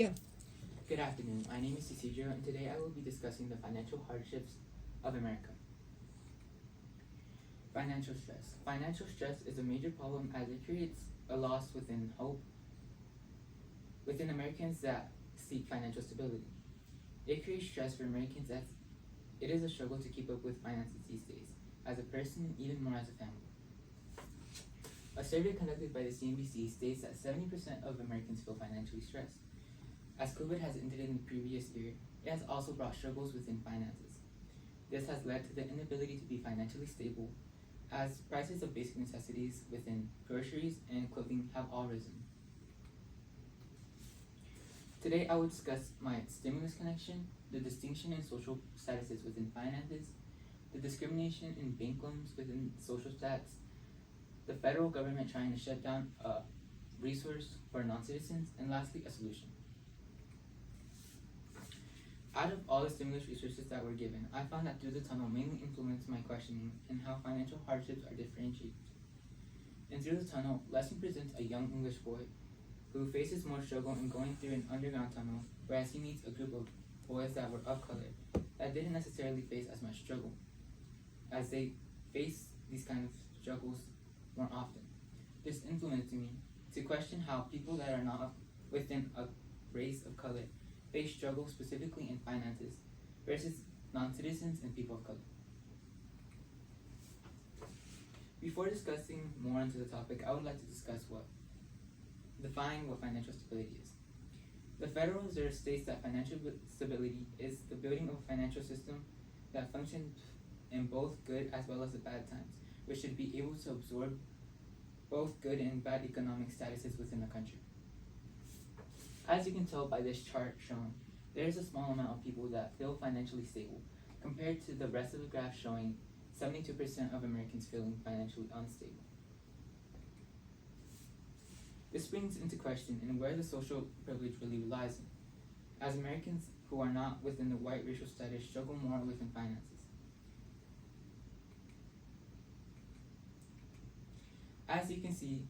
Go. Good afternoon. My name is Cecilio, and today I will be discussing the financial hardships of America. Financial stress. Financial stress is a major problem as it creates a loss within hope within Americans that seek financial stability. It creates stress for Americans as it is a struggle to keep up with finances these days, as a person and even more as a family. A survey conducted by the CNBC states that 70% of Americans feel financially stressed. As COVID has ended in the previous year, it has also brought struggles within finances. This has led to the inability to be financially stable, as prices of basic necessities within groceries and clothing have all risen. Today I will discuss my stimulus connection, the distinction in social statuses within finances, the discrimination in bank loans within social stats, the federal government trying to shut down a resource for non-citizens, and lastly, a solution. Out of all the stimulus resources that were given, I found that Through the Tunnel mainly influenced my questioning in how financial hardships are differentiated. In Through the Tunnel, lesson presents a young English boy who faces more struggle in going through an underground tunnel, whereas he meets a group of boys that were of color that didn't necessarily face as much struggle, as they face these kind of struggles more often. This influenced me to question how people that are not within a race of color face struggle specifically in finances versus non-citizens and people of color. Before discussing more into the topic, I would like to discuss define what financial stability is. The Federal Reserve states that financial stability is the building of a financial system that functions in both good as well as the bad times, which should be able to absorb both good and bad economic statuses within the country. As you can tell by this chart shown, there is a small amount of people that feel financially stable, compared to the rest of the graph showing 72% of Americans feeling financially unstable. This brings into question in where the social privilege really relies in, as Americans who are not within the white racial status struggle more within finances. As you can see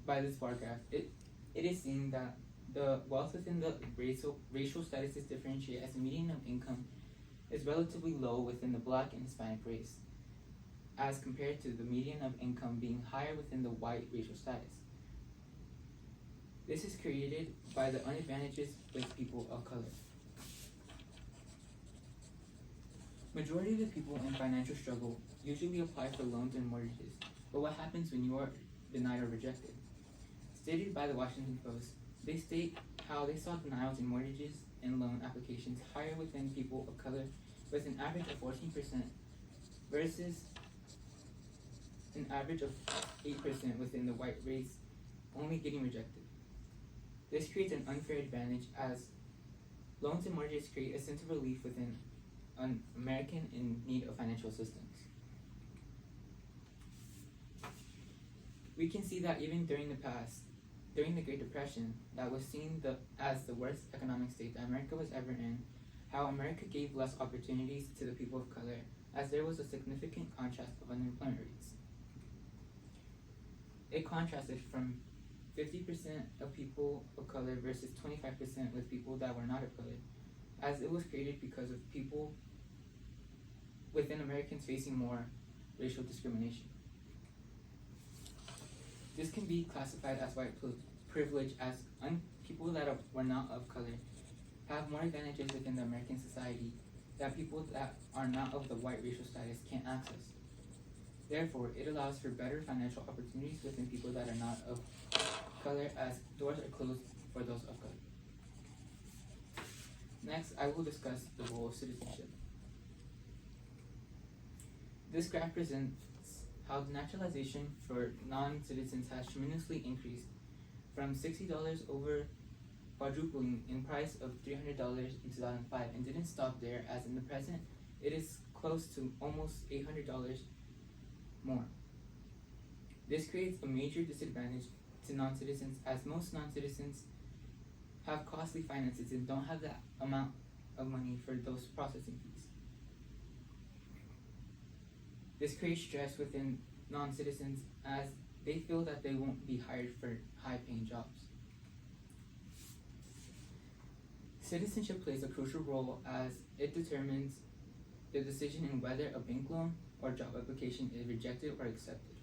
by this bar graph, it is seen that the wealth within the racial statuses differentiate as the median of income is relatively low within the Black and Hispanic race, as compared to the median of income being higher within the white racial status. This is created by the unadvantages with people of color. Majority of the people in financial struggle usually apply for loans and mortgages, but what happens when you are denied or rejected? Stated by the Washington Post, they state how they saw denials in mortgages and loan applications higher within people of color, with an average of 14% versus an average of 8% within the white race only getting rejected. This creates an unfair advantage as loans and mortgages create a sense of relief within an American in need of financial assistance. We can see that even during the Great Depression, that was seen as the worst economic state that America was ever in, how America gave less opportunities to the people of color, as there was a significant contrast of unemployment rates. It contrasted from 50% of people of color versus 25% with people that were not of color, as it was created because of people within Americans facing more racial discrimination. This can be classified as white privilege, as people that were not of color have more advantages within the American society that people that are not of the white racial status can't access. Therefore, it allows for better financial opportunities within people that are not of color, as doors are closed for those of color. Next, I will discuss the role of citizenship. This graph presents how the naturalization for non-citizens has tremendously increased from $60 over quadrupling in price of $300 in 2005, and didn't stop there, as in the present it is close to almost $800 more. This creates a major disadvantage to non-citizens, as most non-citizens have costly finances and don't have that amount of money for those processing fees. This creates stress within non-citizens, as they feel that they won't be hired for high-paying jobs. Citizenship plays a crucial role as it determines the decision in whether a bank loan or job application is rejected or accepted.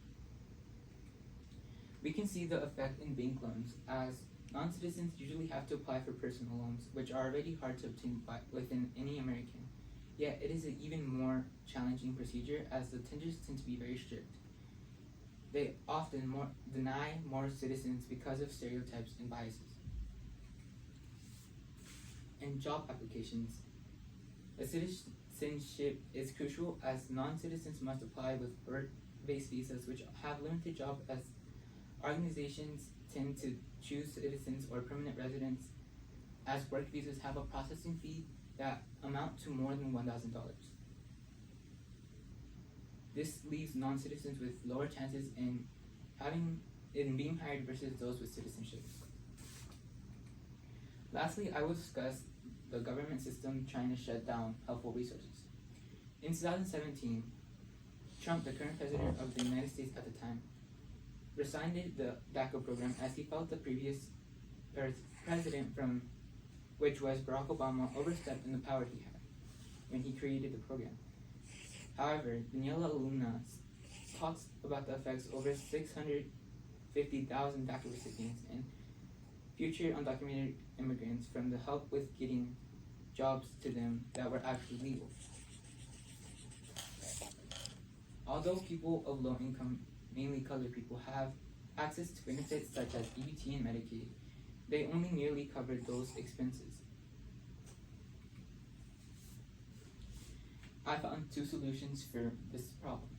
We can see the effect in bank loans as non-citizens usually have to apply for personal loans, which are already hard to obtain within any American. Yet it is an even more challenging procedure as the tenders tend to be very strict. They often deny more citizens because of stereotypes and biases. In job applications, a citizenship is crucial as non-citizens must apply with work-based visas which have limited job as organizations tend to choose citizens or permanent residents as work visas have a processing fee that amount to more than $1,000. This leaves non-citizens with lower chances in being hired versus those with citizenship. Lastly, I will discuss the government system trying to shut down helpful resources. In 2017, Trump, the current president of the United States at the time, rescinded the DACA program as he felt the previous president, from which was Barack Obama, overstepped in the power he had when he created the program. However, Daniela Luna talks about the effects over 650,000 DACA recipients and future undocumented immigrants from the help with getting jobs to them that were actually legal. Although people of low income, mainly colored people, have access to benefits such as EBT and Medicaid, they only nearly covered those expenses. I found two solutions for this problem.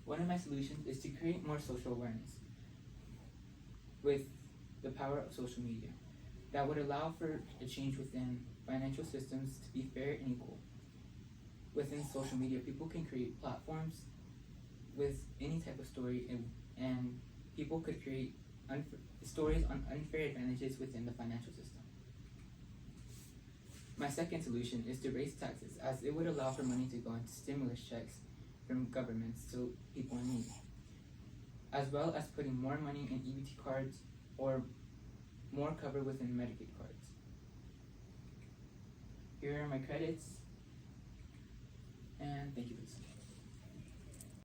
One of my solutions is to create more social awareness with the power of social media that would allow for a change within financial systems to be fair and equal. Within social media, people can create platforms with any type of story, and people could create stories on unfair advantages within the financial system. My second solution is to raise taxes, as it would allow for money to go into stimulus checks from governments to people in need, as well as putting more money in EBT cards or more cover within Medicaid cards. Here are my credits, and thank you for listening.